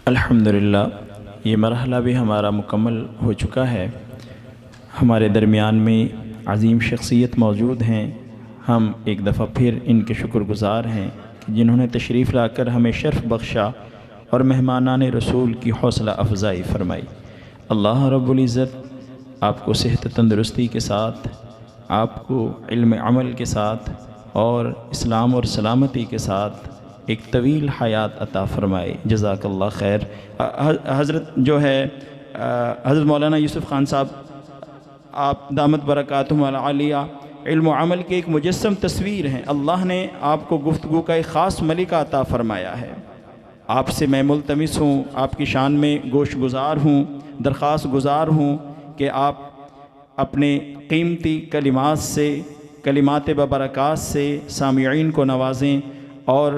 الحمدللہ یہ مرحلہ بھی ہمارا مکمل ہو چکا ہے۔ ہمارے درمیان میں عظیم شخصیت موجود ہیں۔ ہم ایک دفعہ پھر ان کے شکر گزار ہیں کہ جنہوں نے تشریف لا کر ہمیں شرف بخشا اور مہمانان رسول کی حوصلہ افزائی فرمائی۔ اللہ رب العزت آپ کو صحت تندرستی کے ساتھ، آپ کو علم عمل کے ساتھ اور اسلام اور سلامتی کے ساتھ ایک طویل حیات عطا فرمائے۔ جزاک اللہ خیر۔ حضرت جو ہے حضرت مولانا یوسف خان صاحب، آپ دامت برکاتہم العالیہ علم و عمل کے ایک مجسم تصویر ہیں۔ اللہ نے آپ کو گفتگو کا ایک خاص ملکہ عطا فرمایا ہے۔ آپ سے میں ملتمس ہوں، آپ کی شان میں گوش گزار ہوں، درخواست گزار ہوں کہ آپ اپنے قیمتی کلمات سے، کلمات ببرکات سے سامعین کو نوازیں، اور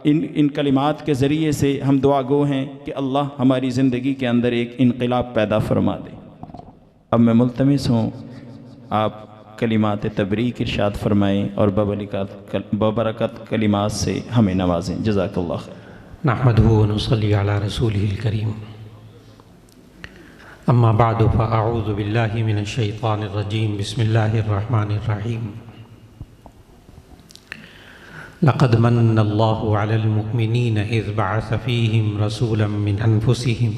ان کلمات کے ذریعے سے ہم دعا گو ہیں کہ اللہ ہماری زندگی کے اندر ایک انقلاب پیدا فرما دے۔ اب میں ملتمس ہوں آپ کلمات تبریک ارشاد فرمائیں اور ببرکت کلمات سے ہمیں نوازیں۔ جزاک اللہ خیر۔ نحمدہ و نصلی علی رسولہ الکریم، اما بعد فاعوذ باللہ من الشیطان الرجیم، بسم اللہ الرحمن الرحیم۔ لقد من اللہ علی المؤمنین اذ بعث فیہم رسولا من انفسہم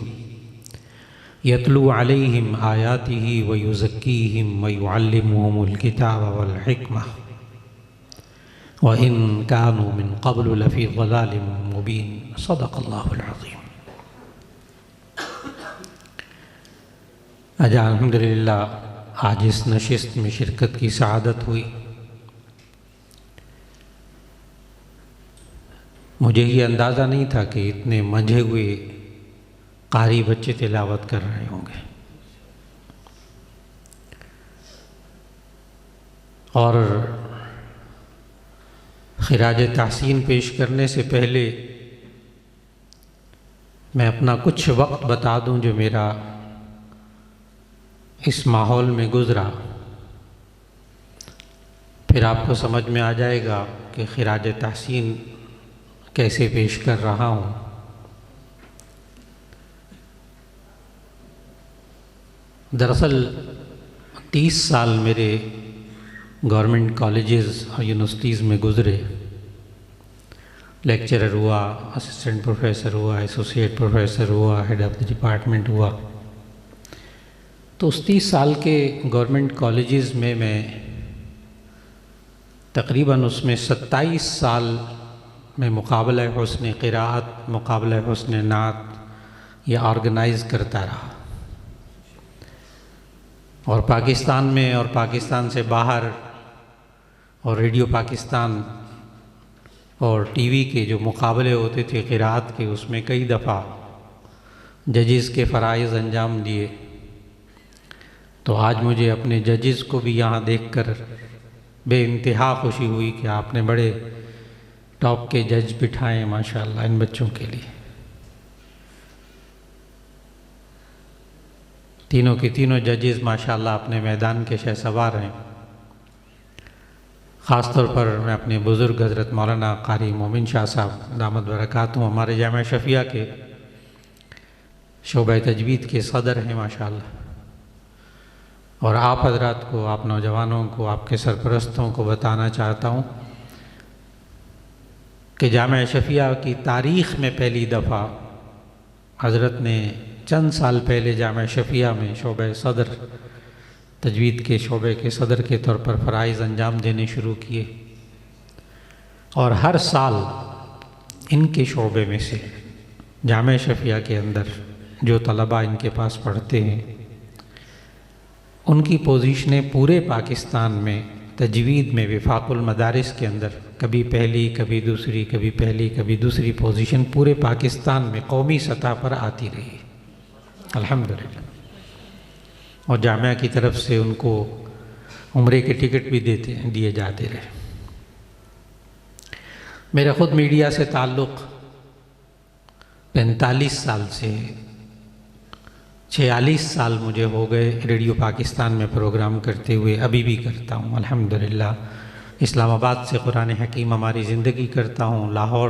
یتلو علیہم آیاتہ ویزکیہم ویعلمہم الکتاب والحکمہ وَإِن كَانُوا مِن قَبْلُ لَفِي ضَلَالٍ مُبِينٍ۔ صدق اللہ العظیم۔ آج الحمدللہ آج اس نشست میں شرکت کی سعادت ہوئی۔ مجھے یہ اندازہ نہیں تھا کہ اتنے منجھے ہوئے قاری بچے تلاوت کر رہے ہوں گے، اور خراج تحسین پیش کرنے سے پہلے میں اپنا کچھ وقت بتا دوں جو میرا اس ماحول میں گزرا، پھر آپ کو سمجھ میں آ جائے گا کہ خراج تحسین کیسے پیش کر رہا ہوں۔ دراصل 30 سال میرے گورنمنٹ کالجز اور یونیورسٹیز میں گزرے، لیکچرر ہوا، اسسٹنٹ پروفیسر ہوا، ایسوسیٹ پروفیسر ہوا، ہیڈ آف دی ڈپارٹمنٹ ہوا۔ تو اس 30 سال کے گورنمنٹ کالجز میں تقریباً اس میں 27 سال میں مقابلہ حسن قراءت، مقابلہ حسن نعت یہ آرگنائز کرتا رہا، اور پاکستان میں اور پاکستان سے باہر اور ریڈیو پاکستان اور ٹی وی کے جو مقابلے ہوتے تھے قراءت کے، اس میں کئی دفعہ ججز کے فرائض انجام دیے۔ تو آج مجھے اپنے ججز کو بھی یہاں دیکھ کر بے انتہا خوشی ہوئی کہ آپ نے بڑے ٹاپ کے جج بٹھائے ماشاءاللہ ان بچوں کے لیے۔ تینوں کے تینوں ججز ماشاءاللہ اپنے میدان کے شہسوار ہیں۔ خاص طور پر میں اپنے بزرگ حضرت مولانا قاری مومن شاہ صاحب دامت برکاتہم ہمارے جامعہ شفیہ کے شعبہ تجوید کے صدر ہیں ماشاءاللہ، اور آپ حضرات کو، آپ نوجوانوں کو، آپ کے سرپرستوں کو بتانا چاہتا ہوں کہ جامعہ شفیہ کی تاریخ میں پہلی دفعہ حضرت نے چند سال پہلے جامعہ شفیہ میں شعبہ صدر، تجوید کے شعبے کے صدر کے طور پر فرائض انجام دینے شروع کیے، اور ہر سال ان کے شعبے میں سے جامعہ شفیہ کے اندر جو طلباء ان کے پاس پڑھتے ہیں ان کی پوزیشنیں پورے پاکستان میں تجوید میں وفاق المدارس کے اندر کبھی پہلی، کبھی دوسری، کبھی پہلی، کبھی دوسری پوزیشن پورے پاکستان میں قومی سطح پر آتی رہی الحمدللہ، اور جامعہ کی طرف سے ان کو عمرے کے ٹکٹ بھی دیے جاتے رہے۔ میرا خود میڈیا سے تعلق 45 سال سے 46 سال مجھے ہو گئے ریڈیو پاکستان میں پروگرام کرتے ہوئے، ابھی بھی کرتا ہوں الحمدللہ۔ اسلام آباد سے قرآن حکیم ہماری زندگی کرتا ہوں، لاہور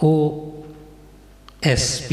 OSP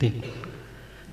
3।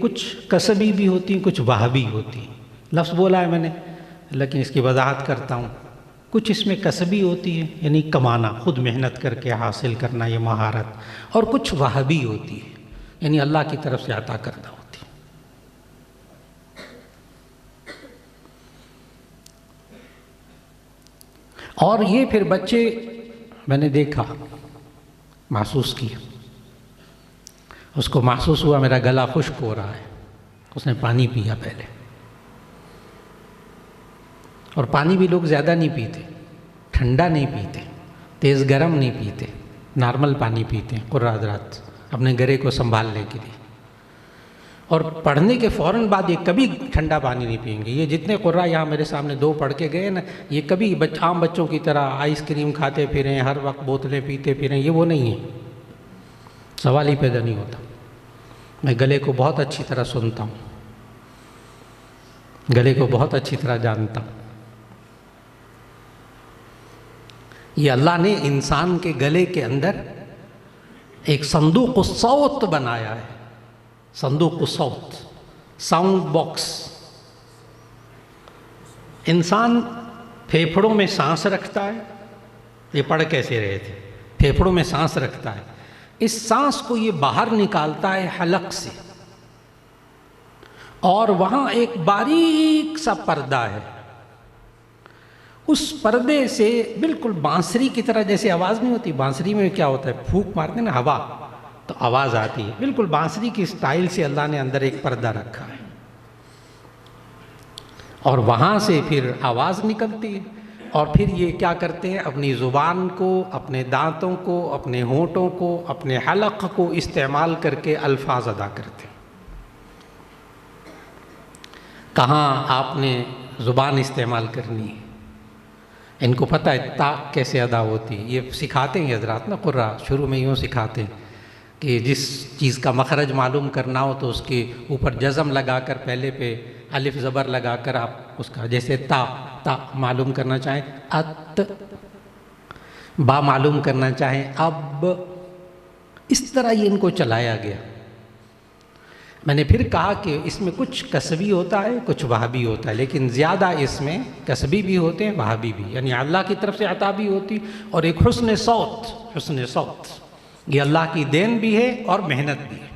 کچھ کسبی بھی ہوتی ہیں، کچھ وہابی ہوتی ہیں۔ لفظ بولا ہے میں نے لیکن اس کی وضاحت کرتا ہوں۔ کچھ اس میں کسبی ہوتی ہے، یعنی کمانا، خود محنت کر کے حاصل کرنا یہ مہارت، اور کچھ وہابی ہوتی ہے، یعنی اللہ کی طرف سے عطا کردہ ہوتی ہے۔ اور یہ پھر بچے میں نے دیکھا، محسوس کیا، اس کو محسوس ہوا میرا گلا خشک ہو رہا ہے، اس نے پانی پیا پہلے، اور پانی بھی لوگ زیادہ نہیں پیتے، ٹھنڈا نہیں پیتے، تیز گرم نہیں پیتے، نارمل پانی پیتے ہیں قرہ حضرات اپنے گلے کو سنبھالنے کے لیے۔ اور پڑھنے کے فوراً بعد یہ کبھی ٹھنڈا پانی نہیں پئیں گے۔ یہ جتنے قرہ یہاں میرے سامنے 2 پڑھ کے گئے نا، یہ کبھی عام بچوں کی طرح آئس کریم کھاتے پھریں، ہر وقت بوتلیں پیتے پھریں، یہ وہ نہیں ہے، سوال ہی پیدا نہیں ہوتا۔ میں گلے کو بہت اچھی طرح سنتا ہوں، گلے کو بہت اچھی طرح جانتا ہوں۔ یہ اللہ نے انسان کے گلے کے اندر ایک صندوق الصوت بنایا ہے، صندوق الصوت، ساؤنڈ باکس۔ انسان پھیپھڑوں میں سانس رکھتا ہے، یہ پڑھ کیسے رہے تھے، پھیپھڑوں میں سانس رکھتا ہے، اس سانس کو یہ باہر نکالتا ہے حلق سے، اور وہاں ایک باریک سا پردہ ہے، اس پردے سے بالکل بانسری کی طرح جیسے آواز نہیں ہوتی، بانسری میں کیا ہوتا ہے، پھونک مارتے ہیں نا ہوا تو آواز آتی ہے، بالکل بانسری کی سٹائل سے اللہ نے اندر ایک پردہ رکھا ہے، اور وہاں سے پھر آواز نکلتی ہے، اور پھر یہ کیا کرتے ہیں، اپنی زبان کو، اپنے دانتوں کو، اپنے ہونٹوں کو، اپنے حلق کو استعمال کر کے الفاظ ادا کرتے ہیں۔ کہاں آپ نے زبان استعمال کرنی ہے، ان کو پتہ ہے طاق کیسے ادا ہوتی ہے، یہ سکھاتے ہیں حضرات نا، قرہ شروع میں یوں سکھاتے ہیں کہ جس چیز کا مخرج معلوم کرنا ہو تو اس کے اوپر جزم لگا کر پہلے پہ الف زبر لگا کر آپ اس کا، جیسے تا معلوم کرنا چاہیں ات، با معلوم کرنا چاہیں اب، اس طرح یہ ان کو چلایا گیا۔ میں نے پھر کہا کہ اس میں کچھ کسبی ہوتا ہے، کچھ وہابی ہوتا ہے، لیکن زیادہ اس میں کسبی بھی ہوتے ہیں، وہابی بھی، یعنی اللہ کی طرف سے عطا بھی ہوتی، اور ایک حسن صوت، حسن صوت یہ اللہ کی دین بھی ہے اور محنت بھی ہے۔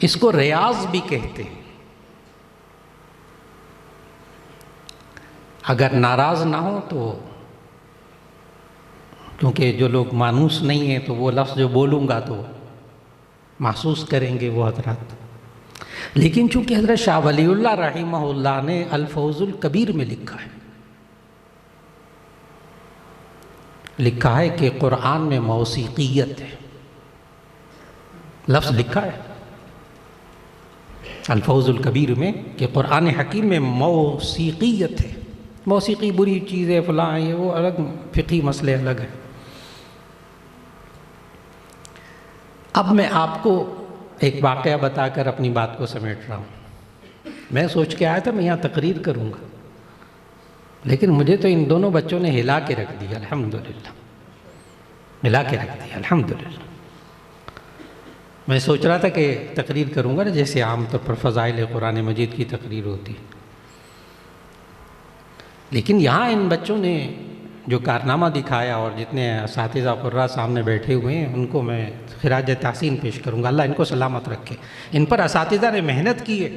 اس کو ریاض بھی کہتے ہیں۔ اگر ناراض نہ ہو تو، کیونکہ جو لوگ مانوس نہیں ہیں تو وہ لفظ جو بولوں گا تو محسوس کریں گے وہ حضرات، لیکن چونکہ حضرت شاہ ولی اللہ رحمہ اللہ نے الفوز الکبیر میں لکھا ہے کہ قرآن میں موسیقیت ہے، لفظ لکھا ہے الفوز الکبیر میں کہ قرآن حکیم میں موسیقیت ہے۔ موسیقی بری چیز ہے، فلاں ہے، وہ الگ فقہی مسئلے الگ ہیں۔ اب میں آپ کو ایک واقعہ بتا کر اپنی بات کو سمیٹ رہا ہوں۔ میں سوچ کے آیا تھا میں یہاں تقریر کروں گا، لیکن مجھے تو ان دونوں بچوں نے ہلا کے رکھ دیا، الحمدللہ ہلا کے رکھ دیا الحمدللہ۔ میں سوچ رہا تھا کہ تقریر کروں گا نا جیسے عام طور پر فضائل قرآن مجید کی تقریر ہوتی، لیکن یہاں ان بچوں نے جو کارنامہ دکھایا، اور جتنے اساتذہ قرہ سامنے بیٹھے ہوئے ہیں ان کو میں خراج تحسین پیش کروں گا، اللہ ان کو سلامت رکھے۔ ان پر اساتذہ نے محنت کی ہے،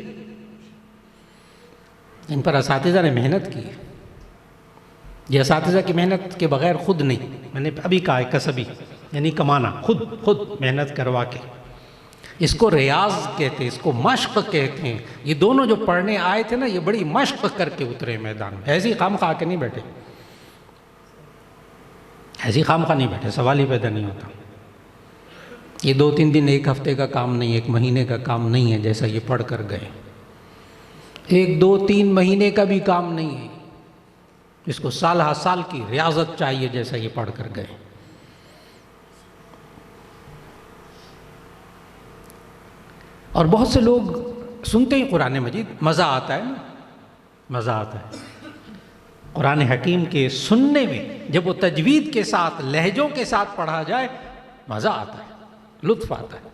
ان پر اساتذہ نے محنت کی ہے، یہ اساتذہ کی محنت کے بغیر خود نہیں، میں نے ابھی کہا ہے کسبی، یعنی کمانا، خود محنت کروا کے، اس کو ریاض کہتے ہیں، اس کو مشق کہتے ہیں۔ یہ دونوں جو پڑھنے آئے تھے نا، یہ بڑی مشق کر کے اترے میدان میں، ایسی خام خواہ کے نہیں بیٹھے، ایسی خام خواہ نہیں بیٹھے، سوال ہی پیدا نہیں ہوتا۔ یہ 2-3 دن، 1 ہفتے کا کام نہیں، 1 مہینے کا کام نہیں ہے جیسا یہ پڑھ کر گئے، 1-2-3 مہینے کا بھی کام نہیں ہے، اس کو سال ہا سال کی ریاضت چاہیے جیسا یہ پڑھ کر گئے۔ اور بہت سے لوگ سنتے ہیں قرآن مجید، مزہ آتا ہے نا، مزہ آتا ہے، قرآن حکیم کے سننے میں جب وہ تجوید کے ساتھ لہجوں کے ساتھ پڑھا جائے مزہ آتا ہے، لطف آتا ہے،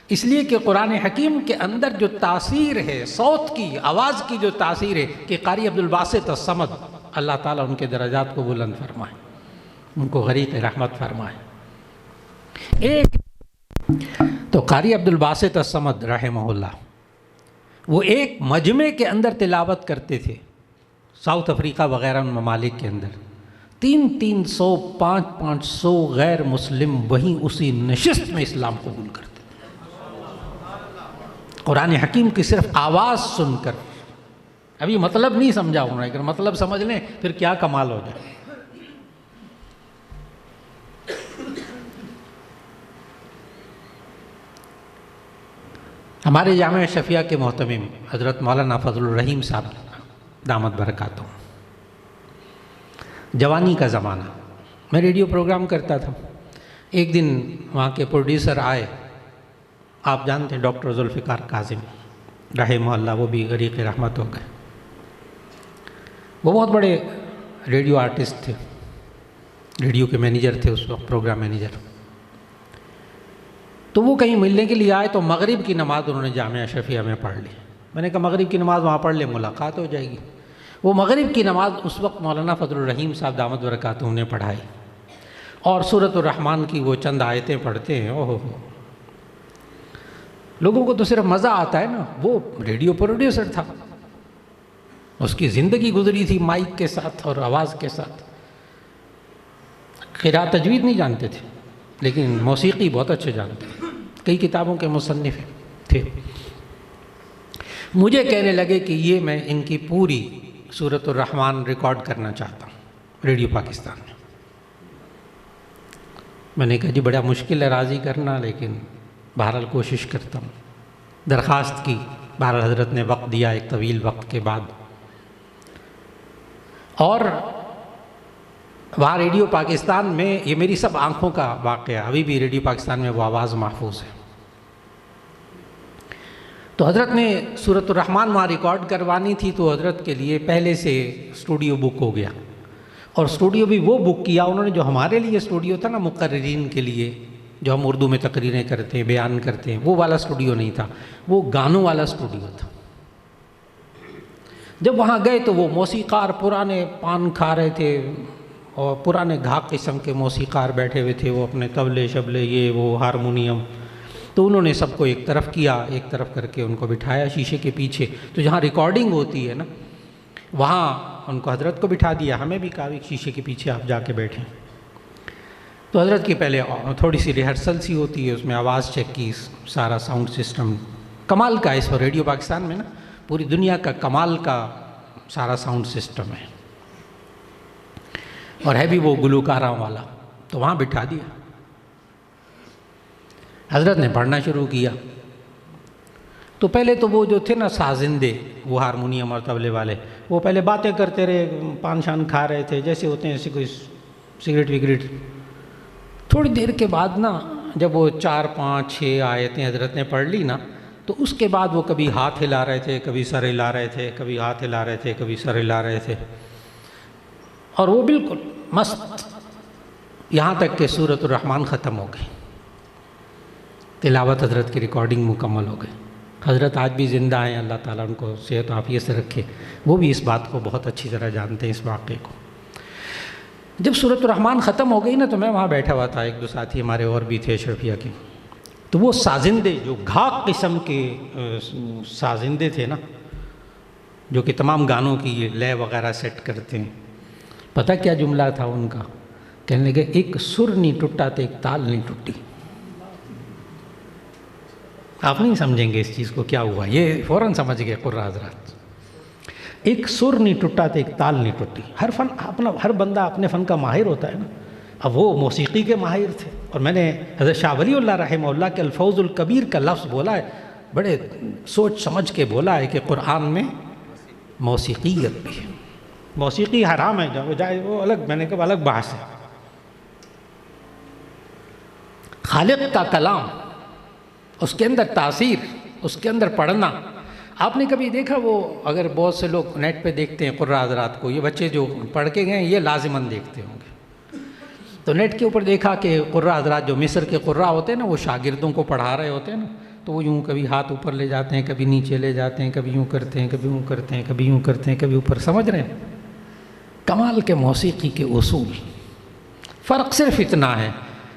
اس لیے کہ قرآن حکیم کے اندر جو تاثیر ہے، صوت کی، آواز کی جو تاثیر ہے، کہ قاری عبدالباسط الصمد اللہ تعالیٰ ان کے درجات کو بلند فرمائے، ان کو غریق رحمت فرمائے۔ ایک تو قاری عبدالباسط الصمد رحمہ اللہ وہ ایک مجمع کے اندر تلاوت کرتے تھے، ساؤتھ افریقہ وغیرہ ان ممالک کے اندر 300 500 غیر مسلم وہیں اسی نشست میں اسلام قبول کرتے قرآن حکیم کی صرف آواز سن کر۔ ابھی مطلب نہیں سمجھا ہوں اگر مطلب سمجھ لیں پھر کیا کمال ہو جائے۔ ہمارے جامعہ شفیہ کے محتمم حضرت مولانا فضل الرحیم صاحب دامت برکاتہم، جوانی کا زمانہ، میں ریڈیو پروگرام کرتا تھا، ایک دن وہاں کے پروڈیوسر آئے، آپ جانتے ہیں ڈاکٹر ذوالفقار کاظم رحمہ اللہ، وہ بھی غریق رحمت ہو گئے، وہ بہت بڑے ریڈیو آرٹسٹ تھے، ریڈیو کے مینیجر تھے اس وقت، پروگرام مینیجر۔ تو وہ کہیں ملنے کے لیے آئے تو مغرب کی نماز انہوں نے جامعہ شفیہ میں پڑھ لی۔ میں نے کہا مغرب کی نماز وہاں پڑھ لے، ملاقات ہو جائے گی۔ وہ مغرب کی نماز اس وقت مولانا فضل الرحیم صاحب دامت برکاتہم نے پڑھائی، اور سورۃ الرحمن کی وہ چند آیتیں پڑھتے ہیں، اوہ لوگوں کو تو صرف مزہ آتا ہے نا۔ وہ ریڈیو پروڈیوسر تھا، اس کی زندگی گزری تھی مائک کے ساتھ اور آواز کے ساتھ، قراءت تجوید نہیں جانتے تھے لیکن موسیقی بہت اچھے جانتے تھے، کئی کتابوں کے مصنف تھے۔ مجھے کہنے لگے کہ یہ میں ان کی پوری سورۃ الرحمن ریکارڈ کرنا چاہتا ہوں ریڈیو پاکستان میں۔ میں نے کہا جی بڑا مشکل ہے راضی کرنا، لیکن بہرحال کوشش کرتا ہوں۔ درخواست کی، بہرحال حضرت نے وقت دیا ایک طویل وقت کے بعد، اور وہاں ریڈیو پاکستان میں یہ میری سب آنکھوں کا واقعہ، ابھی بھی ریڈیو پاکستان میں وہ آواز محفوظ ہے۔ تو حضرت نے سورۃ الرحمن وہاں ریکارڈ کروانی تھی، تو حضرت کے لیے پہلے سے اسٹوڈیو بک ہو گیا، اور اسٹوڈیو بھی وہ بک کیا انہوں نے جو ہمارے لیے اسٹوڈیو تھا نا مقررین کے لیے، جو ہم اردو میں تقریریں کرتے ہیں، بیان کرتے ہیں، وہ والا اسٹوڈیو نہیں تھا، وہ گانوں والا اسٹوڈیو تھا۔ جب وہاں گئے تو وہ موسیقار پرانے پان کھا رہے تھے، اور پرانے گھاک قسم کے موسیقار بیٹھے ہوئے تھے، وہ اپنے طبلے شبلے یہ وہ ہارمونیم، تو انہوں نے سب کو ایک طرف کیا، ایک طرف کر کے ان کو بٹھایا شیشے کے پیچھے، تو جہاں ریکارڈنگ ہوتی ہے نا وہاں ان کو حضرت کو بٹھا دیا، ہمیں بھی کہا شیشے کے پیچھے آپ جا کے بیٹھیں۔ تو حضرت کی پہلے تھوڑی سی ریہرسل سی ہوتی ہے، اس میں آواز چیک کی، سارا ساؤنڈ سسٹم کمال کا، اس پر ریڈیو پاکستان میں نا پوری دنیا کا کمال کا سارا ساؤنڈ سسٹم ہے، اور ہے بھی وہ گلوکاراں والا، تو وہاں بٹھا دیا۔ حضرت نے پڑھنا شروع کیا، تو پہلے تو وہ جو تھے نا سازندے، وہ ہارمونیم اور طبلے والے، وہ پہلے باتیں کرتے رہے، پان شان کھا رہے تھے جیسے ہوتے ہیں، ایسے کوئی سگریٹ وگریٹ۔ تھوڑی دیر کے بعد نا جب وہ 4 5 6 آیتیں حضرت نے پڑھ لی نا، تو اس کے بعد وہ کبھی ہاتھ ہلا رہے تھے، کبھی سر ہلا رہے تھے، کبھی ہاتھ ہلا رہے تھے، کبھی سر ہلا رہے تھے، اور وہ بالکل مست، یہاں تک کہ سورۃ الرحمن ختم ہو گئی، تلاوت حضرت کی ریکارڈنگ مکمل ہو گئی۔ حضرت آج بھی زندہ ہیں، اللہ تعالیٰ ان کو صحت و عافیت سے رکھے، وہ بھی اس بات کو بہت اچھی طرح جانتے ہیں، اس واقعے کو۔ جب سورۃ الرحمن ختم ہو گئی نا، تو میں وہاں بیٹھا ہوا تھا، ایک دو ساتھی ہمارے اور بھی تھے اشرفیہ کے، تو وہ سازندے جو گھاک قسم کے سازندے تھے نا، جو کہ تمام گانوں کی یہ لے وغیرہ سیٹ کرتے ہیں، پتہ کیا جملہ تھا ان کا؟ کہنے لگے ایک سر نہیں ٹوٹا تو ایک تال نہیں ٹوٹی۔ آپ نہیں سمجھیں گے اس چیز کو کیا ہوا، یہ فوراً سمجھ گئے قرآن حضرات۔ ایک سر نہیں ٹوٹا تو ایک تال نہیں ٹوٹی۔ ہر فن اپنا، ہر بندہ اپنے فن کا ماہر ہوتا ہے نا، اب وہ موسیقی کے ماہر تھے، اور میں نے حضرت شاہ ولی اللہ رحمہ اللہ کے الفوز الکبیر کا لفظ بولا ہے، بڑے سوچ سمجھ کے بولا ہے کہ قرآن میں موسیقیت بھی ہے، موسیقی حرام ہے جو جائے وہ الگ، میں نے کہا الگ بحث ہے۔ خالق کا کلام، اس کے اندر تاثیر، اس کے اندر پڑھنا، آپ نے کبھی دیکھا وہ اگر بہت سے لوگ نیٹ پہ دیکھتے ہیں قراء حضرات کو، یہ بچے جو پڑھ کے گئے ہیں یہ لازماً دیکھتے ہوں گے، تو نیٹ کے اوپر دیکھا کہ قراء حضرات جو مصر کے قراء ہوتے ہیں نا، وہ شاگردوں کو پڑھا رہے ہوتے ہیں نا، تو وہ یوں کبھی ہاتھ اوپر لے جاتے ہیں، کبھی نیچے لے جاتے ہیں، کبھی یوں کرتے ہیں، کبھی یوں کرتے ہیں، کبھی یوں کرتے ہیں، کبھی اوپر، سمجھ رہے ہیں؟ کمال کے موسیقی کے اصول۔ فرق صرف اتنا ہے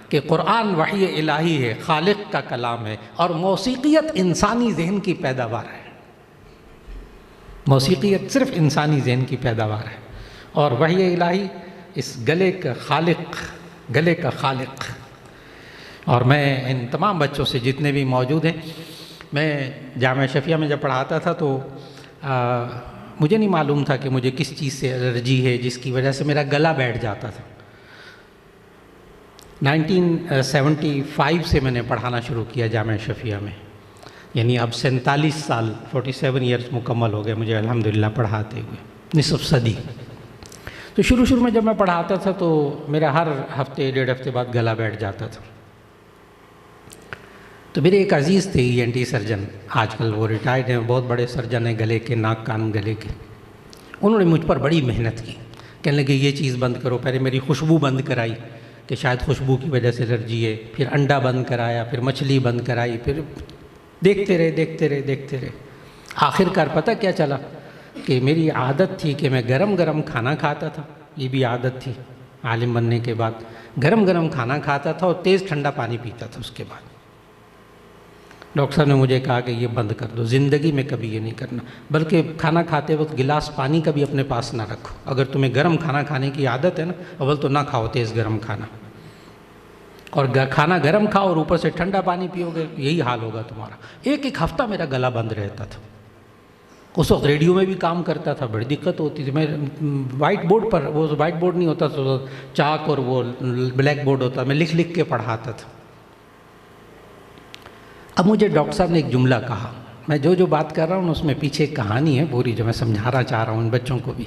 کہ قرآن وحی الہی ہے، خالق کا کلام ہے، اور موسیقیت انسانی ذہن کی پیداوار ہے۔ موسیقیت صرف انسانی ذہن کی پیداوار ہے، اور وحی الہی اس گلے کا خالق۔ اور میں ان تمام بچوں سے جتنے بھی موجود ہیں، میں جامعہ شفیہ میں جب پڑھاتا تھا تو مجھے نہیں معلوم تھا کہ مجھے کس چیز سے الرجی ہے جس کی وجہ سے میرا گلا بیٹھ جاتا تھا۔ 1975 سے میں نے پڑھانا شروع کیا جامعہ شفیہ میں، یعنی اب 47 سال 47 ایئرس مکمل ہو گئے مجھے الحمدللہ پڑھاتے ہوئے، نصف صدی۔ تو شروع میں جب میں پڑھاتا تھا تو میرا ہر ہفتے 1.5 ہفتے بعد گلا بیٹھ جاتا تھا۔ تو میرے ایک عزیز تھے ENT سرجن، آج کل وہ ریٹائرڈ ہیں، بہت بڑے سرجن ہیں گلے کے، ناک کان گلے کے۔ انہوں نے مجھ پر بڑی محنت کی، کہنے لگے یہ چیز بند کرو۔ پہلے میری خوشبو بند کرائی کہ شاید خوشبو کی وجہ سے الرجی ہے، پھر انڈا بند کرایا، پھر مچھلی بند کرائی، پھر دیکھتے رہے۔ آخر کار پتہ کیا چلا کہ میری عادت تھی کہ میں گرم کھانا کھاتا تھا، یہ بھی عادت تھی عالم بننے کے بعد، گرم کھانا کھاتا تھا اور تیز ٹھنڈا پانی پیتا تھا اس کے بعد۔ ڈاکٹر صاحب نے مجھے کہا کہ یہ بند کر دو، زندگی میں کبھی یہ نہیں کرنا، بلکہ کھانا کھاتے وقت گلاس پانی کا بھی اپنے پاس نہ رکھو۔ اگر تمہیں گرم کھانا کھانے کی عادت ہے نا، اول تو نہ کھاؤ تیز گرم کھانا، اور کھانا گرم کھاؤ اور اوپر سے ٹھنڈا پانی پیو گے، یہی حال ہوگا تمہارا۔ ایک ہفتہ میرا گلا بند رہتا تھا۔ اس وقت ریڈیو میں بھی کام کرتا تھا، بڑی دقت ہوتی تھی۔ میں وائٹ بورڈ پر، وہ وائٹ بورڈ نہیں ہوتا تو چاک اور وہ بلیک بورڈ ہوتا، میں لکھ کے پڑھاتا تھا۔ اب مجھے ڈاکٹر صاحب نے ایک جملہ کہا، میں جو بات کر رہا ہوں اس میں پیچھے ایک کہانی ہے پوری جو میں سمجھانا چاہ رہا ہوں ان بچوں کو بھی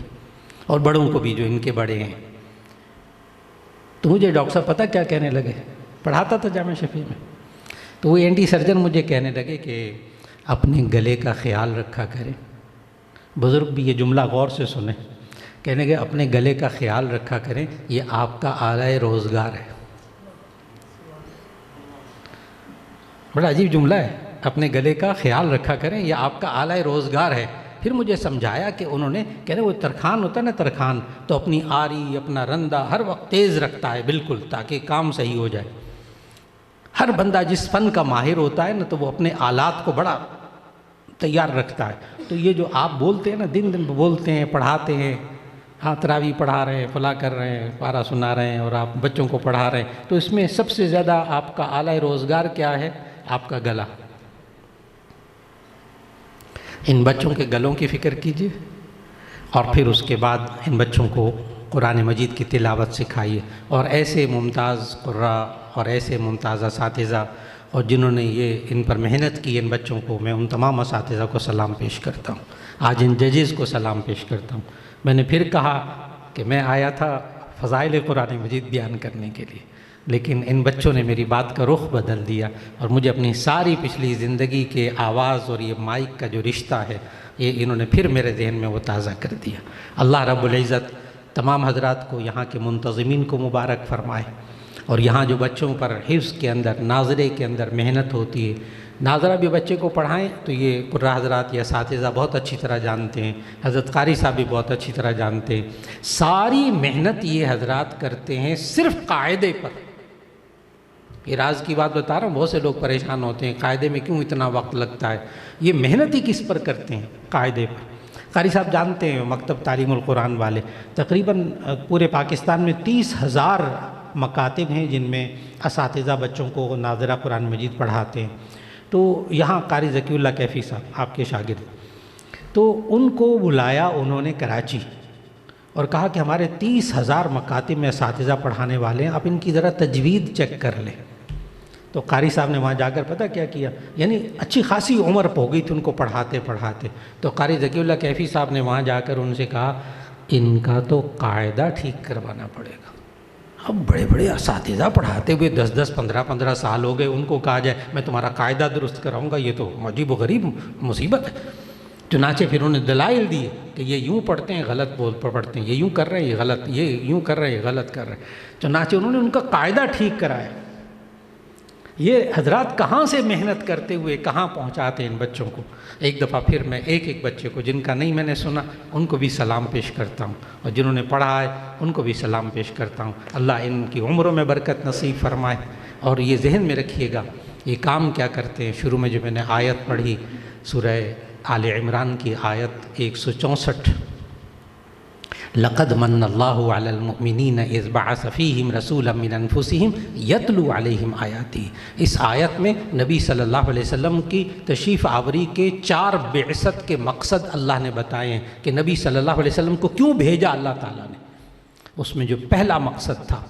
اور بڑوں کو بھی جو ان کے بڑے ہیں۔ تو مجھے ڈاکٹر صاحب پتہ کیا کہنے لگے، پڑھاتا تھا جامعہ شفیع میں، تو وہ ENT سرجن مجھے کہنے لگے کہ اپنے گلے کا خیال رکھا کریں۔ بزرگ بھی یہ جملہ غور سے سنیں، کہنے لگے اپنے گلے کا خیال رکھا کریں، یہ آپ کا اعلی روزگار ہے۔ بڑا عجیب جملہ ہے، اپنے گلے کا خیال رکھا کریں، یہ آپ کا اعلی روزگار ہے۔ پھر مجھے سمجھایا کہ انہوں نے کہتے وہ ترخان ہوتا ہے نا، ترخان تو اپنی آری، اپنا رندہ ہر وقت تیز رکھتا ہے بالکل، تاکہ کام صحیح ہو جائے۔ ہر بندہ جس فن کا ماہر ہوتا ہے نا تو وہ اپنے آلات کو بڑا تیار رکھتا ہے۔ تو یہ جو آپ بولتے ہیں نا، دن بولتے ہیں، پڑھاتے ہیں، ہاں تراویح پڑھا رہے ہیں، فلاں کر رہے ہیں، پارہ سنا رہے ہیں اور آپ بچوں کو پڑھا رہے ہیں، تو اس میں سب سے زیادہ آپ کا اعلی روزگار کیا ہے؟ آپ کا گلا۔ ان بچوں کے گلوں کی فکر کیجیے، اور پھر اس کے بعد ان بچوں کو قرآن مجید کی تلاوت سکھائیے، اور ایسے ممتاز قراء اور ایسے ممتاز اساتذہ اور جنہوں نے یہ ان پر محنت کی ان بچوں کو، میں ان تمام اساتذہ کو سلام پیش کرتا ہوں۔ آج ان ججز کو سلام پیش کرتا ہوں۔ میں نے پھر کہا کہ میں آیا تھا فضائل قرآن مجید بیان کرنے کے لیے، لیکن ان بچوں نے میری بات کا رخ بدل دیا، اور مجھے اپنی ساری پچھلی زندگی کے آواز اور یہ مائک کا جو رشتہ ہے، یہ انہوں نے پھر میرے ذہن میں وہ تازہ کر دیا۔ اللہ رب العزت تمام حضرات کو، یہاں کے منتظمین کو مبارک فرمائے، اور یہاں جو بچوں پر حفظ کے اندر، ناظرے کے اندر محنت ہوتی ہے، ناظرہ بھی بچے کو پڑھائیں تو یہ قراء حضرات یا اساتذہ بہت اچھی طرح جانتے ہیں، حضرت قاری صاحب بھی بہت اچھی طرح جانتے ہیں۔ ساری محنت یہ حضرات کرتے ہیں صرف قاعدے پر۔ یہ راز کی بات بتا رہا ہوں، بہت سے لوگ پریشان ہوتے ہیں قاعدے میں کیوں اتنا وقت لگتا ہے۔ یہ محنت ہی کس پر کرتے ہیں؟ قاعدے پر۔ قاری صاحب جانتے ہیں، مکتب تعلیم القرآن والے تقریباً پورے پاکستان میں 30,000 مکاتب ہیں جن میں اساتذہ بچوں کو ناظرہ قرآن مجید پڑھاتے ہیں۔ تو یہاں قاری ذکی اللہ کیفی صاحب آپ کے شاگرد، تو ان کو بلایا انہوں نے کراچی، اور کہا کہ ہمارے 30,000 مکاتب میں اساتذہ پڑھانے والے ہیں، آپ ان کی ذرا تجوید چیک کر لیں۔ تو قاری صاحب نے وہاں جا کر پتہ کیا کیا، یعنی اچھی خاصی عمر ہو گئی تھی ان کو پڑھاتے پڑھاتے، تو قاری ذکی اللہ کیفی صاحب نے وہاں جا کر ان سے کہا ان کا تو قاعدہ ٹھیک کروانا پڑے گا۔ اب بڑے بڑے اساتذہ پڑھاتے ہوئے 10 15 سال ہو گئے، ان کو کہا جائے میں تمہارا قاعدہ درست کراؤں گا، یہ تو عجیب و غریب مصیبت ہے۔ چنانچہ پھر انہیں دلائل دیے کہ یہ یوں پڑھتے ہیں غلط پڑھتے ہیں، یہ یوں کر رہے ہیں یہ غلط، یہ یوں کر رہے ہیں یہ غلط کر رہے ہیں۔ چنانچہ انہوں نے ان کا قاعدہ ٹھیک کرایا۔ یہ حضرات کہاں سے محنت کرتے ہوئے کہاں پہنچاتے ہیں ان بچوں کو۔ ایک دفعہ پھر میں ایک ایک بچے کو جن کا نہیں میں نے سنا ان کو بھی سلام پیش کرتا ہوں، اور جنہوں نے پڑھا ہے ان کو بھی سلام پیش کرتا ہوں۔ اللہ ان کی عمروں میں برکت نصیب فرمائے۔ اور یہ ذہن میں رکھیے گا یہ کام کیا کرتے ہیں۔ شروع میں جو میں نے آیت پڑھی سورہ آل عمران کی آیت 164، لقد من اللہ علی المؤمنین اذ بعث فیہم رسولا من انفسہم یتلو علیہم آیاتی۔ اس آیت میں نبی صلی اللہ علیہ وسلم کی تشریف آوری کے 4 بعثت کے مقصد اللہ نے بتائے ہیں کہ نبی صلی اللہ علیہ وسلم کو کیوں بھیجا اللہ تعالیٰ نے۔ اس میں جو پہلا مقصد تھا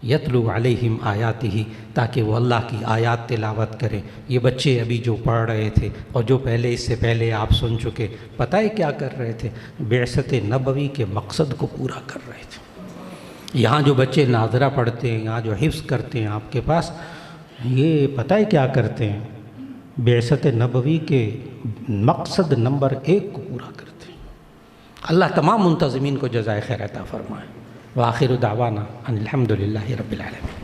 یتلو علیہم آیاتہ، تاکہ وہ اللہ کی آیات تلاوت کریں۔ یہ بچے ابھی جو پڑھ رہے تھے اور جو پہلے اس سے پہلے آپ سن چکے، پتہ ہے کیا کر رہے تھے؟ بعثت نبوی کے مقصد کو پورا کر رہے تھے۔ یہاں جو بچے ناظرہ پڑھتے ہیں، یہاں جو حفظ کرتے ہیں آپ کے پاس، یہ پتہ ہے کیا کرتے ہیں؟ بعثت نبوی کے مقصد نمبر 1 کو پورا کرتے ہیں۔ اللہ تمام منتظمین کو جزائے خیر عطا فرمائے۔ وآخر دعوانا ان الحمد للہ رب العالمین۔